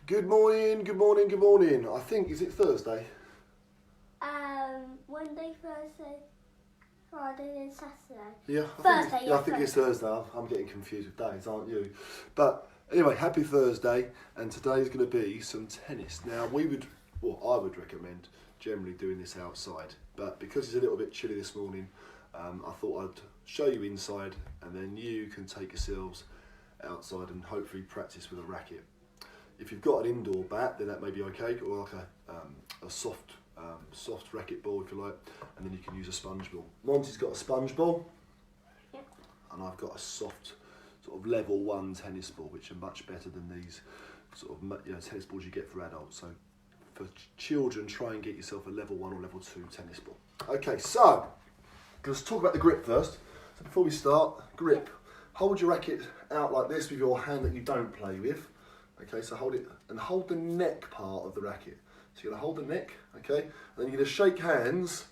Good morning, good morning, good morning. I think, is it Thursday? Monday, Thursday, Friday and Saturday. Yeah, I think it's Thursday. I'm getting confused with days, aren't you? But anyway, happy Thursday, and today's going to be some tennis. Now, I would recommend generally doing this outside, but because it's a little bit chilly this morning, I thought I'd show you inside, and then you can take yourselves outside and hopefully practice with a racket. If you've got an indoor bat, then that may be okay, or like a soft racket ball if you like, and then you can use a sponge ball. Monty's got a sponge ball, Yep. and I've got a soft sort of level 1 tennis ball, which are much better than these sort of tennis balls you get for adults. So for children, try and get yourself a level 1 or level 2 tennis ball. Okay, so let's talk about the grip first. So before we start, grip. Hold your racket out like this with your hand that you don't play with. Okay, so hold it and hold the neck part of the racket. So you're going to hold the neck, okay, and then you're going to shake hands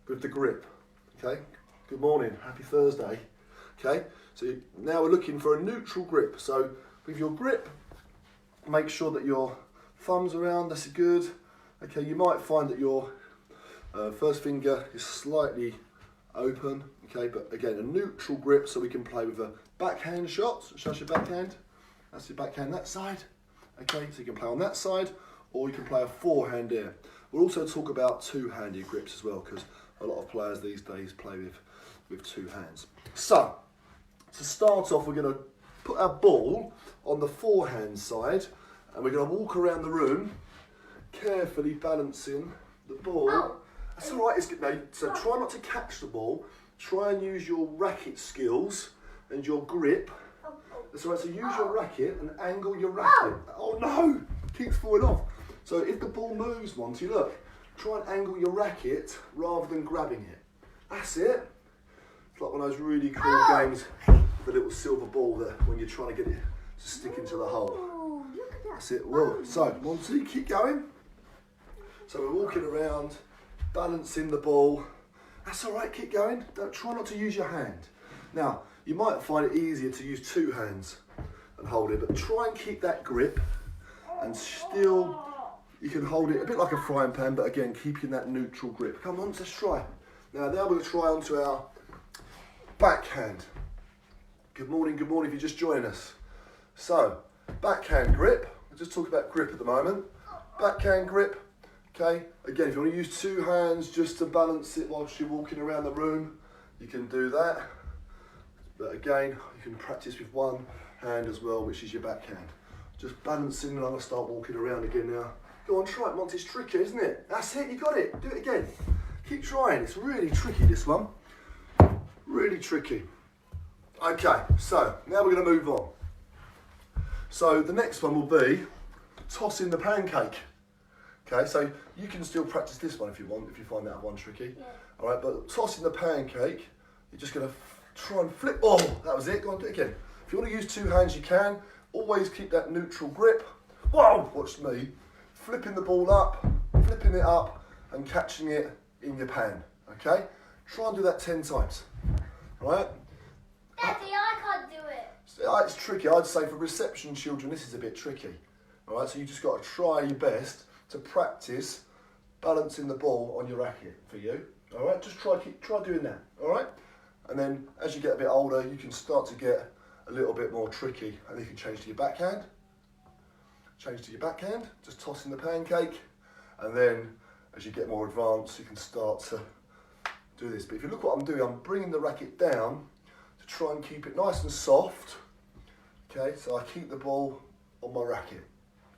with the grip, okay. Good morning, happy Thursday, okay. So now we're looking for a neutral grip. So with your grip, make sure that your thumbs around, that's good. Okay, you might find that your first finger is slightly open, okay, but again, a neutral grip so we can play with a backhand shot. So show us your backhand. That's your backhand that side. Okay, so you can play on that side, or you can play a forehand here. We'll also talk about two-handed grips as well, because a lot of players these days play with two hands. So, to start off, we're going to put our ball on the forehand side, and we're going to walk around the room, carefully balancing the ball. Oh. That's all right. It's good. Now, so try not to catch the ball. Try and use your racket skills and your grip. That's all right, so use your racket and angle your racket. Oh no, keeps falling off. So if the ball moves, Monty, look, try and angle your racket rather than grabbing it. That's it. It's like one of those really cool games, the little silver ball that when you're trying to get it to stick into the hole. Oh, look at that. That's it. Whoa. So, Monty, keep going. So we're walking around, balancing the ball. That's all right, keep going. Try not to use your hand. Now, you might find it easier to use two hands and hold it, but try and keep that grip and still, you can hold it a bit like a frying pan, but again, keeping that neutral grip. Come on, let's try. Now we're going to try onto our backhand. Good morning if you're just joining us. So, backhand grip. We'll just talk about grip at the moment. Backhand grip, okay. Again, if you want to use two hands just to balance it whilst you're walking around the room, you can do that. But again, you can practice with one hand as well, which is your backhand. Just balancing, and I'm going to start walking around again now. Go on, try it, Monty. It's tricky, isn't it? That's it, you got it. Do it again. Keep trying. It's really tricky, this one. Really tricky. Okay, so now we're going to move on. So the next one will be tossing the pancake. Okay, so you can still practice this one if you want, if you find that one tricky. Yeah. All right, but tossing the pancake, you're just going to try and flip. Oh, that was it. Go on, do it again. If you want to use two hands, you can. Always keep that neutral grip. Whoa, watch me. Flipping the ball up, flipping it up, and catching it in your pan. Okay? Try and do that 10 times. All right? Daddy, I can't do it. It's tricky. I'd say for reception children, this is a bit tricky. All right? So you just got to try your best to practice balancing the ball on your racket for you. All right? Just try doing that. All right? And then as you get a bit older, you can start to get a little bit more tricky, and you can change to your backhand. Change to your backhand, just tossing the pancake. And then as you get more advanced, you can start to do this. But if you look what I'm doing, I'm bringing the racket down to try and keep it nice and soft. Okay, so I keep the ball on my racket.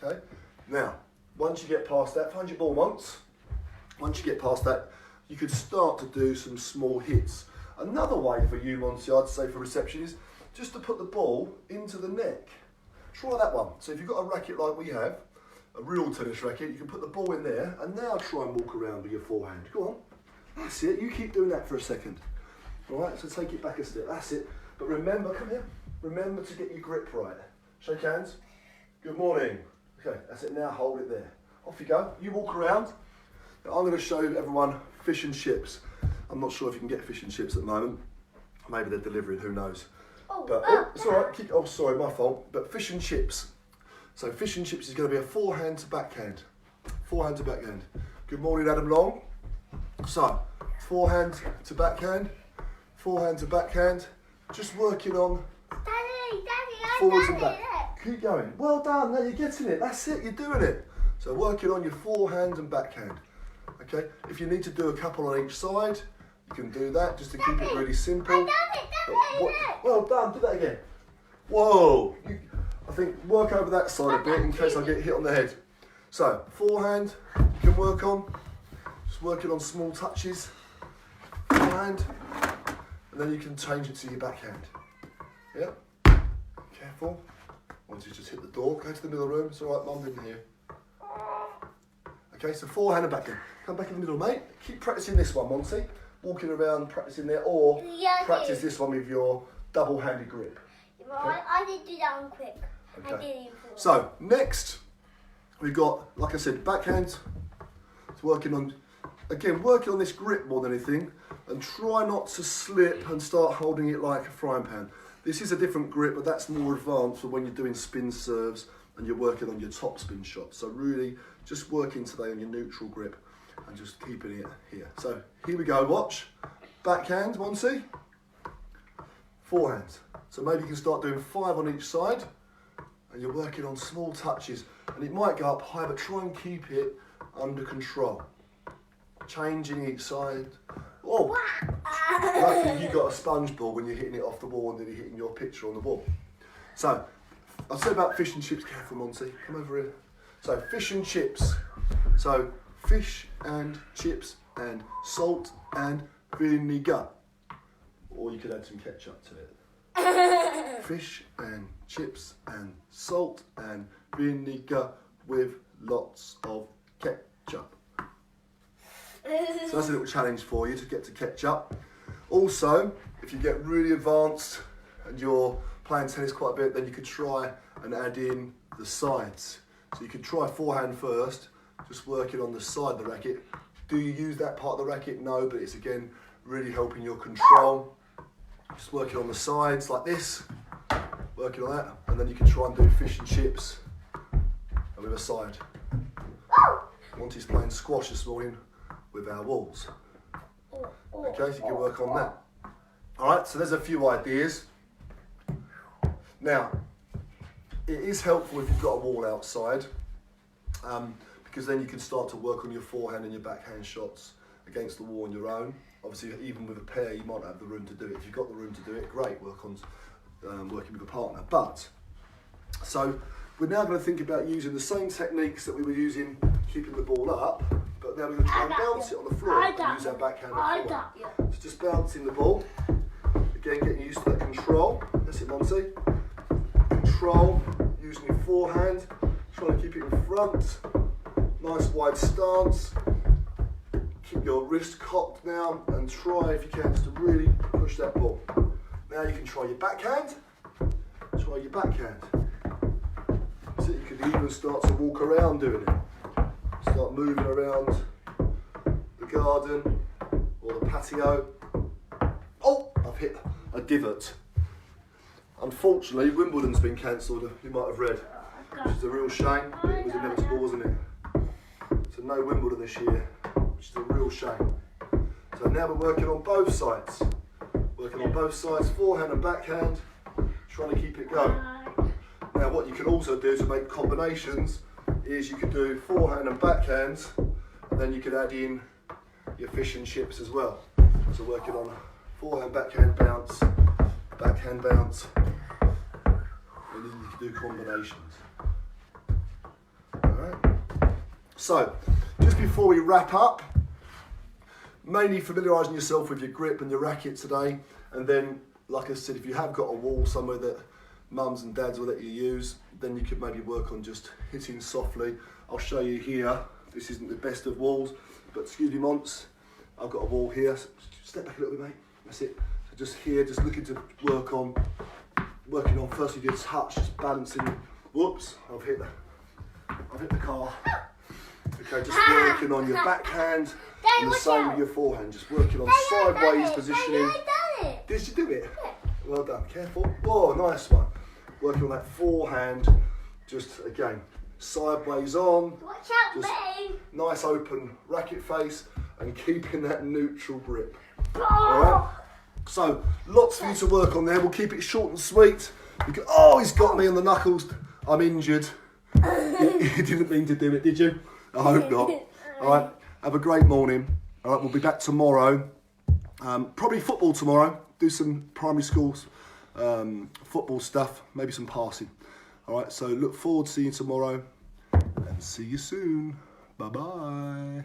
Okay, now, once you get past that, find your ball once. Once you get past that, you could start to do some small hits. Another way for you, Monty, I'd say for reception is just to put the ball into the neck. Try that one. So if you've got a racket like we have, a real tennis racket, you can put the ball in there and now try and walk around with your forehand. Go on. That's it. You keep doing that for a second. All right, so take it back a step. That's it. But remember, come here. Remember to get your grip right. Shake hands. Good morning. Okay, that's it. Now hold it there. Off you go. You walk around. Now I'm going to show everyone fish and chips. I'm not sure if you can get fish and chips at the moment. Maybe they're delivering, who knows. But it's all right. Sorry, my fault. But fish and chips. So fish and chips is going to be a forehand to backhand. Forehand to backhand. Good morning, Adam Long. So, forehand to backhand. Forehand to backhand. Just working on Daddy, forwards I and done back. it. Keep going. Well done. Now you're getting it. That's it. You're doing it. So working on your forehand and backhand. Okay. If you need to do a couple on each side, you can do that just to keep it really simple. I done it, Daddy. Well done. Do that again. Whoa. I think work over that side a bit in case I get hit on the head. So forehand, you can work on. Just working on small touches. Forehand, and then you can change it to your backhand. Yep. Careful. Once you just hit the door, go to the middle room. It's all right, Mum didn't hear. Okay, so forehand and backhand. Come back in the middle, mate. Keep practicing this one, Monty. Walking around, practicing there, or practice this one with your double-handed grip. I did do that one quick. Okay. I did it. So next, we've got, like I said, backhand. It's working on, again, working on this grip more than anything, and try not to slip and start holding it like a frying pan. This is a different grip, but that's more advanced for when you're doing spin serves and you're working on your top spin shots. So really, just working today on your neutral grip and just keeping it here. So here we go, watch. Backhand, Monty. Forehand. So maybe you can start doing 5 on each side and you're working on small touches. And it might go up high, but try and keep it under control. Changing each side. Oh, luckily you got a sponge ball when you're hitting it off the wall and then you're hitting your picture on the wall. So, I said about fish and chips, careful Monty, come over here. So, fish and chips. So, fish and chips and salt and vinegar. Or you could add some ketchup to it. Fish and chips and salt and vinegar with lots of ketchup. So that's a little challenge for you to get to ketchup. Also, if you get really advanced and you're playing tennis quite a bit, then you could try and add in the sides. So you could try forehand first, just working on the side of the racket. Do you use that part of the racket? No, but it's again really helping your control. Just working on the sides like this, working on that, and then you can try and do fish and chips with a side. Monty's playing squash this morning with our walls. Okay, so you can work on that. Alright, so there's a few ideas. Now, it is helpful if you've got a wall outside, because then you can start to work on your forehand and your backhand shots against the wall on your own. Obviously, even with a pair, you might not have the room to do it. If you've got the room to do it, great, work on working with a partner. But, so we're now going to think about using the same techniques that we were using keeping the ball up, but now we're going to try and bounce it on the floor and use our backhand and forehand. So just bouncing the ball, again getting used to that control. That's it, Monty. Control, using your forehand, trying to keep it in front. Nice wide stance. Keep your wrist cocked now and try, if you can, just to really push that ball. Now you can try your backhand. Try your backhand. So you could even start to walk around doing it. Start moving around the garden or the patio. Oh, I've hit a divot. Unfortunately, Wimbledon's been cancelled, you might have read, which is a real shame. It was inevitable, wasn't it? So no Wimbledon this year, which is a real shame. So now we're working on both sides. Working on both sides, forehand and backhand, trying to keep it going. Now what you can also do to make combinations is you could do forehand and backhand, and then you could add in your fish and chips as well. So working on forehand, backhand bounce, and then you can do combinations. Alright. So, just before we wrap up, mainly familiarising yourself with your grip and your racket today, and then, like I said, if you have got a wall somewhere that mums and dads will let you use, then you could maybe work on just hitting softly. I'll show you here. This isn't the best of walls, but excuse me, Monts, I've got a wall here. So step back a little bit, mate. That's it. So just here, just looking to working on firstly your touch, just balancing. Whoops, I've hit the car. Okay, just working on your backhand and the same with your forehand. Just working on sideways positioning. Did you do it? Well done. Careful. Oh, nice one. Working on that forehand, just again, sideways on, Watch out, Just- me! nice open racket face, and keeping that neutral grip. Oh! Alright? So, lots for you to work on there. We'll keep it short and sweet. Oh, he's got me on the knuckles. I'm injured. You didn't mean to do it, did you? I hope not. Alright, have a great morning. Alright, we'll be back tomorrow. Probably football tomorrow. Do some primary schools football stuff, maybe some passing. Alright, so look forward to seeing you tomorrow and see you soon. Bye bye.